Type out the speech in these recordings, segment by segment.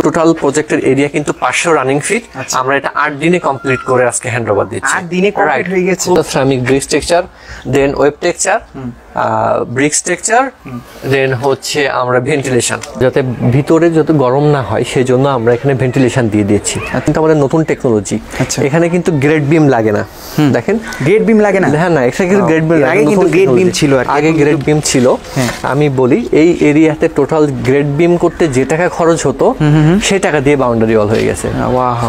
Total প্রজেক্টের area কিন্তু 500 running feet. আমরা এটা 8 দিনে কমপ্লিট করে আজকে হ্যান্ডওভার দিচ্ছি। 8 দিনে কমপ্লিট হয়ে গেছে। Ceramic brick texture, then web texture, brick texture, then হচ্ছে আমরা ভেন্টিলেশন, যাতে ভিতরে যত গরম না হয় সেই জন্য আমরা এখানে ভেন্টিলেশন দিয়ে দিয়েছি। কিন্তু আমাদের নতুন টেকনোলজি, এখানে কিন্তু গ্রেড বিম লাগে না। দেখেন গ্রেড বিম লাগে না। হ্যাঁ না, এটা কিন্তু গ্রেড বিম লাগে। আগে কিন্তু গ্রেড বিম ছিল, আগে গ্রেড বিম ছিল। আমি বলি এই এরিয়াতে টোটাল গ্রেড বিম করতে যে টাকা খরচ হতো সেই টাকা দিয়ে বাউন্ডারি ওয়াল হয়ে গেছে।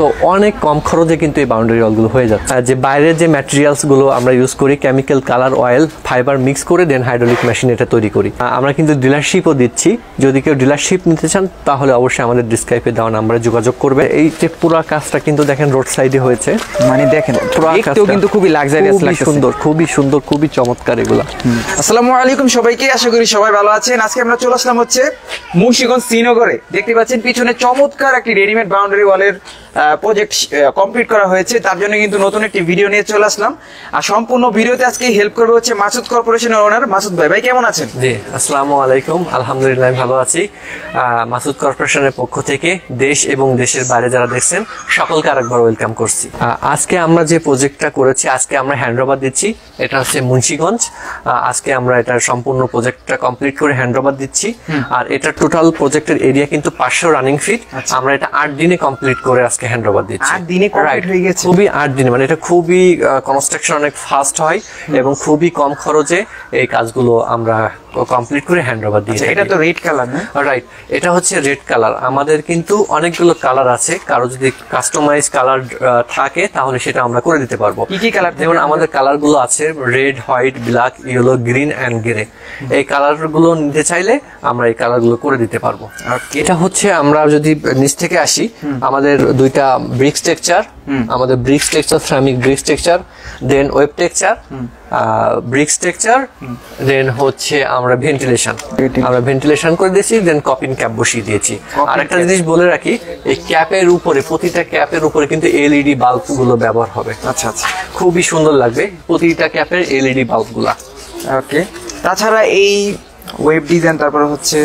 তো অনেক কম খরচে কিন্তু এই বাউন্ডারি ওয়াল গুলো হয়ে যাচ্ছে। আর যে বাইরের যে ম্যাটেরিয়ালস গুলো আমরা ইউজ করি, chemical, colour, oil, fibre mix করে দেন হাইড্রোলিক মেশিন এটা তৈরি করি। আমরা কিন্তু ডিলারশিপও দিচ্ছি। যদি কেউ ডিলারশিপ নিতে চান তাহলে অবশ্যই আমাদের ডিসক্রাইবে দেওয়া নাম্বারে যোগাযোগ করবে। এই যে পুরো কাজটা কিন্তু দেখেন রোড সাইডে হয়েছে, মানে দেখেন দেখতেও কিন্তু খুবই লাক্সারিয়াস লাগছে, সুন্দর, খুবই সুন্দর, খুবই চমৎকার এগুলা। আসসালামু আলাইকুম সবাইকে, আশা করি সবাই ভালো আছেন। আজকে আমরা চলে আসলাম হচ্ছে মুন্সিগঞ্জ শ্রীনগরে। দেখতে পাচ্ছেন পিছনে চমৎকার একটি রেডিমেড বাউন্ডারি ওয়ালের প্রজেক্ট কমপ্লিট করা হয়েছে। তার জন্য কিন্তু নতুন একটি ভিডিও নিয়ে চলে আসলাম। আর সম্পূর্ণ ভিডিওতে আজকে হেল্প করবে হচ্ছে মাসুদ কর্পোরেশনের ওনার মাসুদ ভাই। ভাই কেমন আছেন? জি আসসালামু আলাইকুম, আলহামদুলিল্লাহ ভালো আছি। মাসুদ কর্পোরেশনের পক্ষ থেকে দেশ এবং দেশের বাইরে যারা দেখছেন সকলকে আরেকবার ওয়েলকাম করছি। আজকে আমরা যে প্রজেক্টটা করেছি, আজকে আমরা হ্যান্ডওভার দিচ্ছি। এটা হচ্ছে মুন্সিগঞ্জ। আজকে আমরা এটার সম্পূর্ণ প্রজেক্টটা কমপ্লিট করে হ্যান্ডওভার দিচ্ছি। আর এটা টোটাল প্রজেক্টের এরিয়া কিন্তু 500 রানিং ফিট। আমরা এটা 8 দিনে কমপ্লিট করে আজকে হ্যান্ডওভার দিচ্ছি। 8 দিনে কমপ্লিট হয়ে গেছে। খুবই 8 দিনে, মানে এটা খুবই কনস্ট্রাকশন অনেক ফাস্ট হয় এবং খুবই কম খরচে এই কাজগুলো আমরা কমপ্লিট করে হ্যান্ডওভার দিই। এটা তো রেড কালার না? রাইট, এটা হচ্ছে রেড কালার। আমাদের কিন্তু অনেকগুলো কালার আছে, কারো যদি কাস্টমাইজ কালার থাকে তাহলে সেটা আমরা করে দিতে পারবো। কি কি কালার? যেমন আমাদের কালার গুলো আছে red, white, black, yellow, green and grey. এই কালার গুলো নিতে চাইলে আমরা এই কালার গুলো করে দিতে পারবো। এটা হচ্ছে আমরা যদি নিচ থেকে আসি, আমাদের দুইটা ব্রিক টেক্সচার, আমাদের brick texture, ceramic brick texture, then web texture, brick texture, then হচ্ছে আমরা ভেন্টিলেশন করে দিয়েছি, দেন কপিং ক্যাপ বসিয়ে দিয়েছি। আর একটা জিনিস বলে রাখি, এই ক্যাপের উপরে, প্রতিটা ক্যাপের উপরে কিন্তু এলইডি বাল্ব গুলো ব্যবহার হবে। আচ্ছা আচ্ছা, খুবই সুন্দর লাগবে প্রতিটা ক্যাপের এলইডি বাল্ব গুলা। ওকে, তাছাড়া এই ওয়েব ডিজাইন, তারপরে হচ্ছে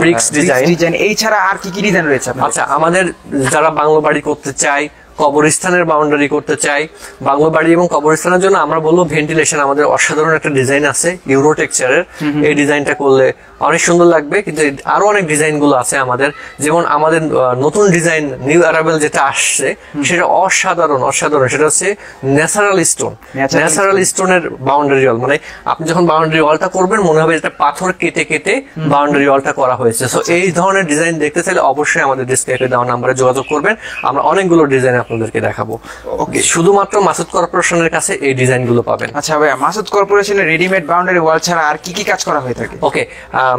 ব্রিক্স ডিজাইন, এই ছাড়া আর কি কি ডিজাইন রয়েছে? আচ্ছা, আমাদের যারা বাংলো বাড়ি করতে চায়, কবরস্থানের বাউন্ডারি করতে চাই, বাংলো বাড়ি এবং কবরস্থানের জন্য আমরা বলবো ভেন্টিলেশন। আমাদের অসাধারণ একটা ডিজাইন আছে ইউরো টেক্সচারের। এই ডিজাইনটা করলে অনেক সুন্দর লাগবে, কিন্তু আরো অনেক ডিজাইন গুলো আছে আমাদের। যেমন আমাদের নতুন ডিজাইন নিউ অ্যারাইভাল যেটা আসছে সেটা অসাধারণ, সেটা হচ্ছে ন্যাচারাল স্টোনের বাউন্ডারি ওয়াল। মানে আপনি যখন বাউন্ডারি ওয়ালটা করবেন মনে হবে এটা পাথর কেটে কেটে বাউন্ডারি ওয়ালটা করা হয়েছে। সো এই ধরনের ডিজাইন দেখতে চাইলে অবশ্যই আমাদের ডিসপ্লেতে দেওয়া নাম্বারে যোগাযোগ করবেন। আমরা অনেকগুলো ডিজাইন আপনাদেরকে দেখাবো। ওকে, শুধুমাত্র মাসুদ কর্পোরেশনের কাছে এই ডিজাইন গুলো পাবেন। আচ্ছা ভাই, মাসুদ কর্পোরেশনের রেডিমেড বাউন্ডারি ওয়াল ছাড়া আর কি কি কাজ করা হয়ে থাকে? ওকে,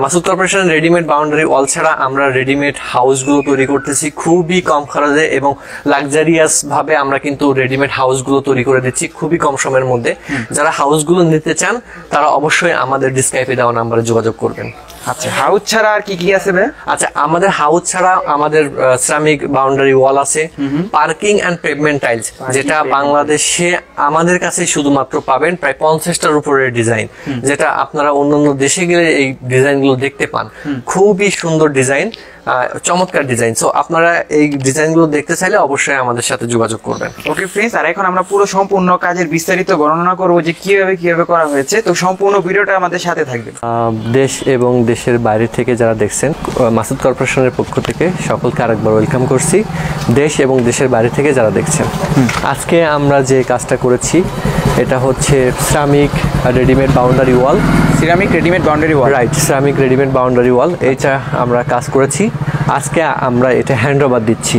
মাসুদ কর্পোরেশনের রেডিমেড বাউন্ডারি ওয়াল ছাড়া আমরা রেডিমেড হাউস গুলো তৈরি করতেছি খুবই কম খরচে এবং লাক্সারিয়াস ভাবে। আমরা কিন্তু রেডিমেড হাউস গুলো তৈরি করে দিচ্ছি খুবই কম সময়ের মধ্যে। যারা হাউস গুলো নিতে চান তারা অবশ্যই আমাদের ডিসক্রাইবে দেওয়া নাম্বারে যোগাযোগ করবেন। আচ্ছা, হাউস ছাড়া আর কি কি আছে ভাই? আচ্ছা, আমাদের হাউস ছাড়া আমাদের সিরামিক বাউন্ডারি ওয়াল আছে, পার্কিং এন্ড পেভমেন্ট টাইলস, যেটা বাংলাদেশে আমাদের কাছে শুধুমাত্র পাবেন প্রায় 50টার উপরের ডিজাইন, যেটা আপনারা অন্যান্য দেশে গেলে এই ডিজাইন গুলো দেখতে পান। খুবই সুন্দর ডিজাইন, চমৎকার ডিজাইন। সো আপনারা এই ডিজাইন গুলো দেখতে চাইলে অবশ্যই আমাদের সাথে যোগাযোগ করবেন। ওকে ফ্রেন্ডস, আর এখন আমরা পুরো সম্পূর্ণ কাজের বিস্তারিত বর্ণনা করবো যে কিভাবে করা হয়েছে। তো সম্পূর্ণ ভিডিওটা আমাদের সাথে থাকবে। দেশ এবং দেশের বাইরে থেকে যারা দেখছেন, মাসুদ কর্পোরেশনের পক্ষ থেকে সকলকে আরেকবার ওয়েলকাম করছি। দেশ এবং দেশের বাইরে থেকে যারা দেখছেন, আজকে আমরা যে কাজটা করেছি এটা হচ্ছে ceramic readymade boundary wall. Ceramic readymade boundary wall, right, ceramic readymade boundary wall. এটা আমরা কাজ করেছি, আজকে আমরা এটা হ্যান্ডওভার দিচ্ছি।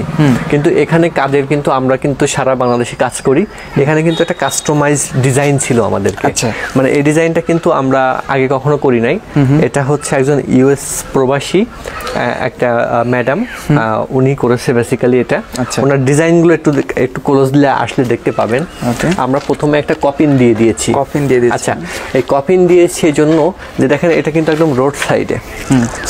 কিন্তু এখানে কাজের কিন্তু আমরা কিন্তু সারা বাংলাদেশে কাজ করি। এখানে কিন্তু একটা কাস্টমাইজ ডিজাইন ছিল আমাদের। আচ্ছা, মানে এই ডিজাইনটা কিন্তু আমরা আগে কখনো করি নাই। এটা হচ্ছে একজন ইউএস প্রবাসী একটা ম্যাডাম, উনি করেছে বেসিক্যালি এটা। ওনার ডিজাইনগুলো একটু ক্লোজলি আসলে দেখতে পাবেন। আমরা প্রথমে একটা কপিন দিয়ে দিয়েছি। আচ্ছা, এই কপিন দিয়েছি এই জন্য যে দেখেন এটা কিন্তু একদম রোড সাইডে।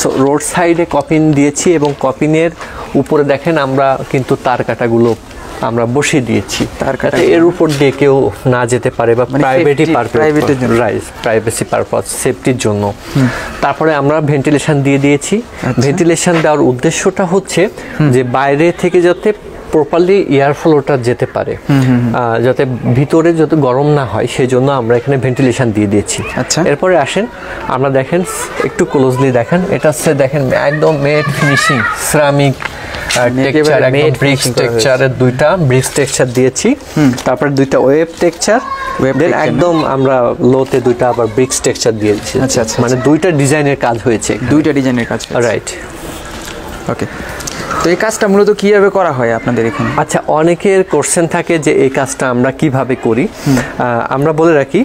সো রোড সাইডে কপিন দিয়েছি এবং কপিনের উপরে দেখেন আমরা কিন্তু তার কাটাগুলো আমরা বসিয়ে দিয়েছি, তার কাটা এর উপর দিয়ে কেউ না যেতে পারে বা প্রাইভেসি পারপাস, সেফটির জন্য। তারপরে আমরা ভেন্টিলেশন দিয়ে দিয়েছি। ভেন্টিলেশন দেওয়ার উদ্দেশ্যটা হচ্ছে যে বাইরে থেকে যাতে প্রপারলি এয়ার ফ্লোটা যেতে পারে, যাতে ভিতরে যাতে গরম না হয়, সেই জন্য আমরা এখানে ভেন্টিলেশন দিয়ে দিয়েছি। আচ্ছা, এরপরে আসেন আমরা দেখেন একটু ক্লোজলি দেখেন, এটা হচ্ছে দেখেন একদম মেট ফিনিশিং সিরামিক টেক্সচার, একদম ব্রিক্স টেক্সচারের দুইটা ব্রিক্স টেক্সচার দিয়েছি, তারপরে দুইটা ওয়েব টেক্সচার, দেন একদম আমরা লোতে দুইটা আবার ব্রিক্স টেক্সচার দিয়েছি। আচ্ছা আচ্ছা, মানে দুইটা ডিজাইনের কাজ হয়েছে, দুইটা ডিজাইনের কাজ, রাইট। ওকে, তো এই কাজটা মূলত কিভাবে করা হয় আপনাদের এখানে? আচ্ছা, অনেকের কোশ্চেন থাকে যে এই কাজটা আমরা কিভাবে করি। আমরা বলে রাখি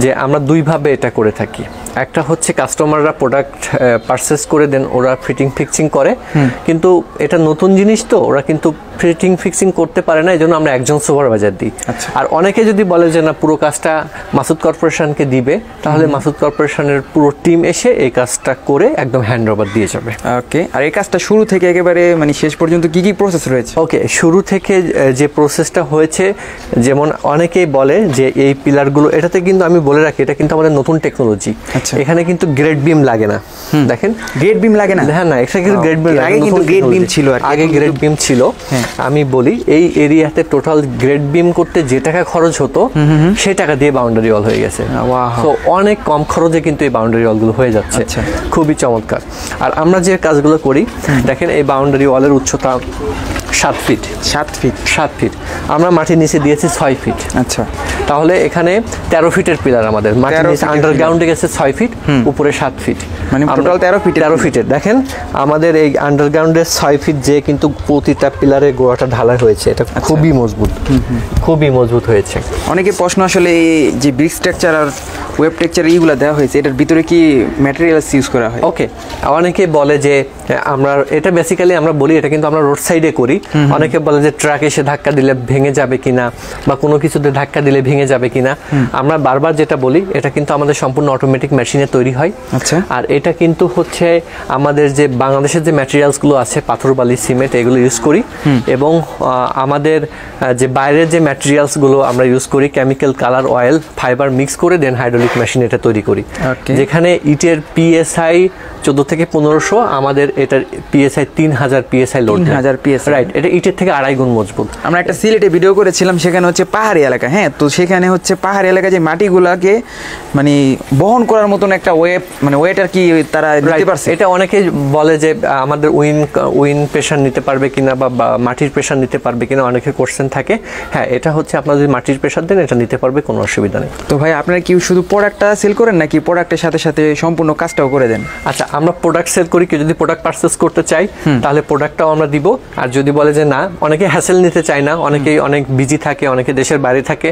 যে আমরা দুইভাবে এটা করে থাকি। একটা হচ্ছে কাস্টমাররা প্রোডাক্ট পারচেস করে দেন, ওরা ফিটিং ফিক্সিং করে, কিন্তু এটা নতুন জিনিস তো ওরা কিন্তু ফিটিং ফিক্সিং করতে পারে না, এই জন্য আমরা একজন সুপারভাইজার দিই। আর অনেকে যদি বলে যে না পুরো কাজটা মাসুদ কর্পোরেশনকে দিবে, তাহলে মাসুদ কর্পোরেশনের পুরো টিম এসে এই কাজটা করে একদম হ্যান্ড ওভার দিয়ে যাবে। ওকে, আর এই কাজটা শুরু থেকে একেবারে মানে শেষ পর্যন্ত কি কি প্রসেস রয়েছে? ওকে, শুরু থেকে যে প্রসেসটা হয়েছে, যেমন অনেকেই বলে যে এই পিলারগুলো, এটাতে কিন্তু আমি বলে রাখি এটা কিন্তু আমাদের নতুন টেকনোলজি। এখানে কিন্তু গ্রেড বিম লাগে না, দেখেন গ্রেড বিম লাগে না। হ্যাঁ না, এটা কিন্তু গ্রেড বিম লাগে, আগে কিন্তু গ্রেড বিম ছিল, আগে গ্রেড বিম ছিল। আমি বলি এই এরিয়াতে টোটাল গ্রেড বিম করতে যে টাকা খরচ হতো সেই টাকা দিয়ে বাউন্ডারি ওয়াল হয়ে গেছে। তো অনেক কম খরচে কিন্তু এই বাউন্ডারি ওয়ালগুলো হয়ে যাচ্ছে, খুবই চমৎকার। আর আমরা যে কাজগুলো করি, দেখেন এই বাউন্ডারি ওয়ালের উচ্চতা 7 ফিট। 7 ফিট আমরা মাটির নিচে দিয়েছি 6 ফিট। আচ্ছা, তাহলে এখানে 13 ফিটের পিলার আমাদের, মাটির নিচে আন্ডারগ্রাউন্ডে গেছে 6 ফিট, উপরে 7 ফিট, মানে টোটাল 13 ফিটের। দেখেন আমাদের এই আন্ডারগ্রাউন্ডে 6 ফিট যে কিন্তু প্রতিটা পিলারের গোড়াটা ঢালাই হয়েছে, এটা খুবই মজবুত, খুবই মজবুত হয়েছে। অনেকে প্রশ্ন আসলে যে ব্রিক স্ট্রাকচার আর ওয়েব টেক্সচার এইগুলো দেওয়া হয়েছে, এটার ভিতরে কি ম্যাটেরিয়ালস ইউজ করা হয়? ওকে, অনেকে বলে যে আমরা এটা বেসিক্যালি আমরা বলি এটা কিন্তু আমরা রোড সাইডে করি। অনেকে বলে যে ট্রাক এসে ধাক্কা দিলে ভেঙে যাবে কিনা, বা কোনো কিছুতে ধাক্কা দিলে ভেঙে যাবে কিনা। আমরা বারবার যেটা বলি এটা কিন্তু আমাদের সম্পূর্ণ অটোমেটিক মেশিনে তৈরি হয়। আচ্ছা, আর এটা কিন্তু হচ্ছে আমাদের যে বাংলাদেশের যে ম্যাটেরিয়ালসগুলো আছে, পাথর, বালি, সিমেন্ট, এগুলো ইউজ করি, এবং আমাদের যে বাইরের যে ম্যাটেরিয়ালসগুলো আমরা ইউজ করি, chemical, colour, oil, fibre mix করে দেন হাইড্রোলিক মেশিন এটা তৈরি করি। যেখানে ইটের পিএসআই 14 থেকে 1500, আমাদের এটার PSI 3000 PSI load, 3000 PSI, right. এটা ইটের থেকে 2.5 গুণ মজবুত। আমরা একটা সিলেটে ভিডিও করেছিলাম, সেখানে হচ্ছে পাহাড়ি এলাকা, হ্যাঁ, তো সেখানে হচ্ছে পাহাড়ি এলাকায় যে মাটিগুলাকে মানে বহন করার মতন একটা ওয়েব, মানে ওয়েট আর কি তারা নিতে পারছে। এটা অনেকে বলে যে আমাদের উইন প্রেশার নিতে পারবে কিনা, বা মাটির প্রেশার নিতে পারবে কিনা, অনেকের কোশ্চেন থাকে। হ্যাঁ, এটা হচ্ছে আপনারা যদি মাটির প্রেশার দেন এটা নিতে পারবে, কোনো অসুবিধা নেই। তো ভাই আপনারা কি শুধু প্রোডাক্টটা সেল করেন নাকি প্রোডাক্টের সাথে সাথে সম্পূর্ণ কাজটাও করে দেন? আচ্ছা, আমরা প্রোডাক্ট সেল করি, কেউ যদি প্রোডাক্ট পারচেস করতে চাই তাহলে প্রোডাক্টটাও আমরা দিব। আর যদি বলে যে না, অনেকে হ্যাসেল নিতে চায় না, অনেকেই অনেক বিজি থাকে, অনেকে দেশের বাইরে থাকে,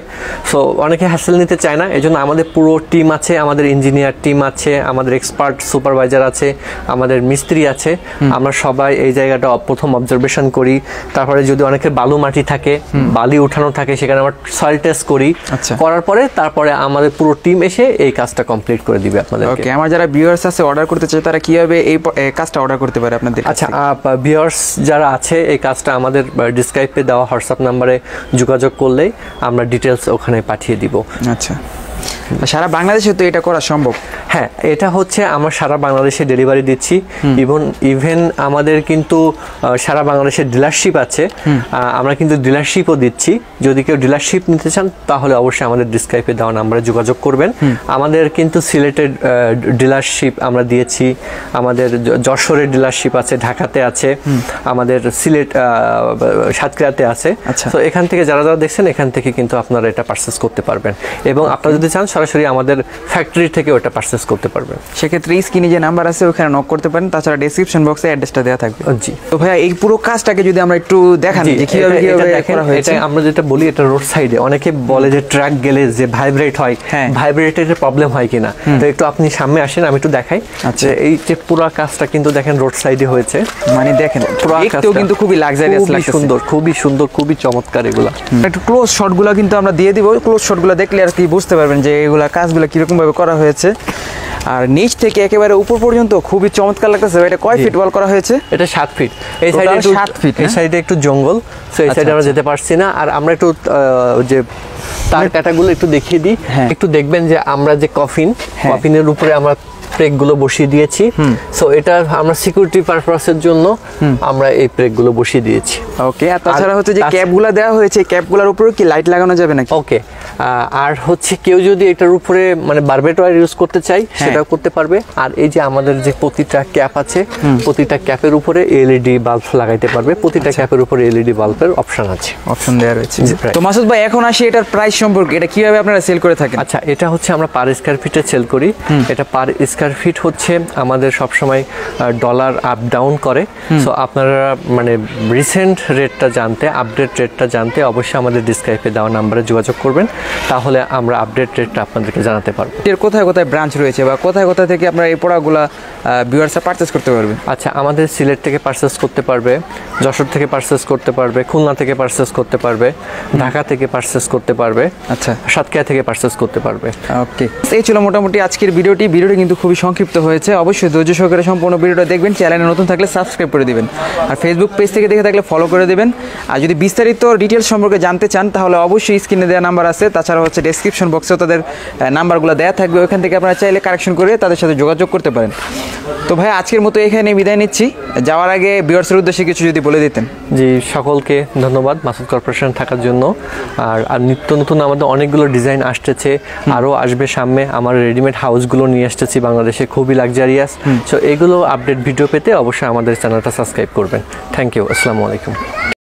সো অনেকে হ্যাসেল নিতে চায় না, এজন্য আমাদের পুরো টিম আছে, আমাদের ইঞ্জিনিয়ার টিম আছে, আমাদের এক্সপার্ট সুপারভাইজার আছে, আমাদের মিস্ত্রি আছে। আমরা সবাই এই জায়গাটা প্রথম অবজারভেশন করি, তারপরে যদি অনেকের বালু মাটি থাকে, বালি উঠানো থাকে, সেখানে আমরা সয়েল টেস্ট করি, করার পরে তারপরে আমাদের পুরো টিম এসে এই কাজটা কমপ্লিট করে দিবে আপনাদের। ওকে, আমার যারা ভিউয়ার্স আছে অর্ডার করতে চায় তারা কিভাবে এই কাজটা অর্ডার করতে পারে আপনাদের? আচ্ছা, ভিউয়ার্স যারা আছে এই কাজটা আমাদের ডিসক্রাইবে দেওয়া হোয়াটসঅ্যাপ নাম্বারে যোগাযোগ করলেই আমরা ডিটেলস ওখানে পাঠিয়ে দিব। আচ্ছা, সারা বাংলাদেশে তো এটা করা সম্ভব? হ্যাঁ, এটা হচ্ছে আমরা সারা বাংলাদেশে ডেলিভারি দিচ্ছি। ইভেন আমাদের কিন্তু সারা বাংলাদেশে ডিলারশিপ আছে, আমরা কিন্তু ডিলারশিপও দিচ্ছি। যদি কেউ ডিলারশিপ নিতে চান তাহলে অবশ্যই আমাদের ডিসক্রাইবে দেওয়া নাম্বারে যোগাযোগ করবেন। আমাদের কিন্তু সিলেটের ডিলারশিপ আমরা দিয়েছি, আমাদের যশোরের ডিলারশিপ আছে, ঢাকাতে আছে, আমাদের সিলেট সাতক্ষীরাতে আছে। তো এখান থেকে যারা যারা দেখছেন এখান থেকে কিন্তু আপনারা এটা পারচেস করতে পারবেন, এবং আপনারা যদি চান সরাসরি আমাদের ফ্যাক্টরি থেকে ওটা পারচেস করতে পারবেন। সেক্ষেত্রে স্ক্রিনে যে নাম্বার আছে ওখানে নক করতে পারেন, তাছাড়া ডেসক্রিপশন বক্সে অ্যাড্রেসটা দেওয়া থাকবে। জি, তো ভাইয়া এই পুরো কাজটাকে যদি আমরা একটু দেখান যে কিভাবে করা হয়েছে। এটা আমরা যেটা বলি এটা রোড সাইডে, অনেকে বলে যে ট্রাক গেলে যে ভাইব্রেট হয়, ভাইব্রেটের প্রবলেম হয় কিনা, তো একটু আপনি সামনে আসেন আমি একটু দেখাই। আচ্ছা, এই যে পুরো কাজটা কিন্তু দেখেন রোড সাইডে হয়েছে, মানে দেখেন পুরো কাজটা কিন্তু খুবই লাক্সারিয়াস লাগছে, সুন্দর, খুবই সুন্দর, খুবই চমৎকার। এগুলা একটু ক্লোজ শটগুলো কিন্তু আমরা দিয়ে দিব, ক্লোজ শটগুলো দেখলে আর কি বুঝতে পারবেন যে এগুলা কাজগুলো কিরকম ভাবে করা হয়েছে। আর নিচ থেকে একেবারে উপর পর্যন্ত খুবই চমৎকার লাগতেছে। এটা কয় ফিট ওয়াল করা হয়েছে? এটা 7 ফিট। এই Total সাইডে 7 ফিট, এই সাইডে একটু জঙ্গল, সো এই সাইডে আমরা যেতে পারছি না। আর আমরা একটু যে তার কাটাগুলো একটু দেখিয়ে দিই। একটু দেখবেন যে আমরা যে কফিনের উপরে আমরা প্রেকগুলো বসিয়ে দিয়েছি। সো এটা আমরা সিকিউরিটি পারপাসের জন্য আমরা এই প্রেকগুলো বসিয়ে দিয়েছি। ওকে। আর তাছাড়া হচ্ছে যে ক্যাপগুলো দেওয়া হয়েছে, ক্যাপগুলোর উপরে কি লাইট লাগানো যাবে নাকি? ওকে। আর হচ্ছে কেউ যদি এটার উপরে মানে বারবেট ওয়্যার ইউজ করতে চাই সেটাও করতে পারবে। আর এই যে আমাদের যে প্রতিটা ক্যাপ আছে, প্রতিটা ক্যাপের উপরে এলইডি বাল্ব লাগাইতে পারবে। প্রতিটা ক্যাপের উপরে এলইডি বাল্বের অপশন আছে, অপশন দেওয়া রয়েছে। তো মাসুদ ভাই, এখন আসি এটার প্রাইস সম্পর্কে। এটা কিভাবে আপনারা সেল করে থাকেন? আচ্ছা, এটা হচ্ছে আমরা পার স্কয়ার ফিটে সেল করি। এটা পার স্কয়ার ফিট হচ্ছে আমাদের সবসময় ডলার আপ ডাউন করে। সো আপনারা মানে রিসেন্ট রেটটা জানতে, আপডেট রেটটা জানতে অবশ্যই আমাদের ডিসক্রাইবে দেওয়া নাম্বারে যোগাযোগ করবেন, তাহলে আমরা আপডেট রেটটা আপনাদেরকে জানাতে পারবো। এর কোথায় কোথায় ব্রাঞ্চ রয়েছে বা কোথায় কোথায় থেকে আপনারা এই প্রোডাক্টগুলো ভিউয়ার্সরা পারচেজ করতে পারবে? আচ্ছা, আমাদের সিলেট থেকে পারচেস করতে পারবে, যশোর থেকে পারচেস করতে পারবে, খুলনা থেকে পারচেস করতে পারবে, ঢাকা থেকে পারচেস করতে পারবে, আচ্ছা, সাতক্ষীরা থেকে পারচেস করতে পারবে। ওকে। এই ছিল মোটামুটি আজকের ভিডিওটি কিন্তু খুবই সংক্ষিপ্ত হয়েছে। অবশ্যই ধৈর্য সহকারে সম্পূর্ণ ভিডিওটা দেখবেন। চ্যানেলে নতুন থাকলে সাবস্ক্রাইব করে দিবেন, আর ফেসবুক পেজ থেকে দেখে থাকলে ফলো করে দিবেন। আর যদি বিস্তারিত ডিটেলস সম্পর্কে জানতে চান তাহলে অবশ্যই স্ক্রিনে দেওয়া নাম্বার আছে, তাছাড়া হচ্ছে ডেসক্রিপশন বক্সেও তাদের নাম্বারগুলো দেওয়া থাকবে, ওইখান থেকে আপনারা চাইলে কারেকশন করে তাদের সাথে যোগাযোগ করতে পারেন। তো ভাই, আজকের মতো এখানে বিদায় নিচ্ছি। যাওয়ার আগে ভিউয়ার্সের উদ্দেশ্যে কিছু যদি বলে দিতেন। জি, সকলকে ধন্যবাদ মাসুদ কর্পোরেশন থাকার জন্য। আর নিত্য নতুন আমাদের অনেকগুলো ডিজাইন আসতেছে, আরও আসবে সামনে। আমার রেডিমেড হাউসগুলো নিয়ে আসতেছি বাংলাদেশে, খুবই লাক্সারিয়াস। সো এগুলো আপডেট ভিডিও পেতে অবশ্যই আমাদের চ্যানেলটা সাবস্ক্রাইব করবেন। Thank you. আসসালামু আলাইকুম।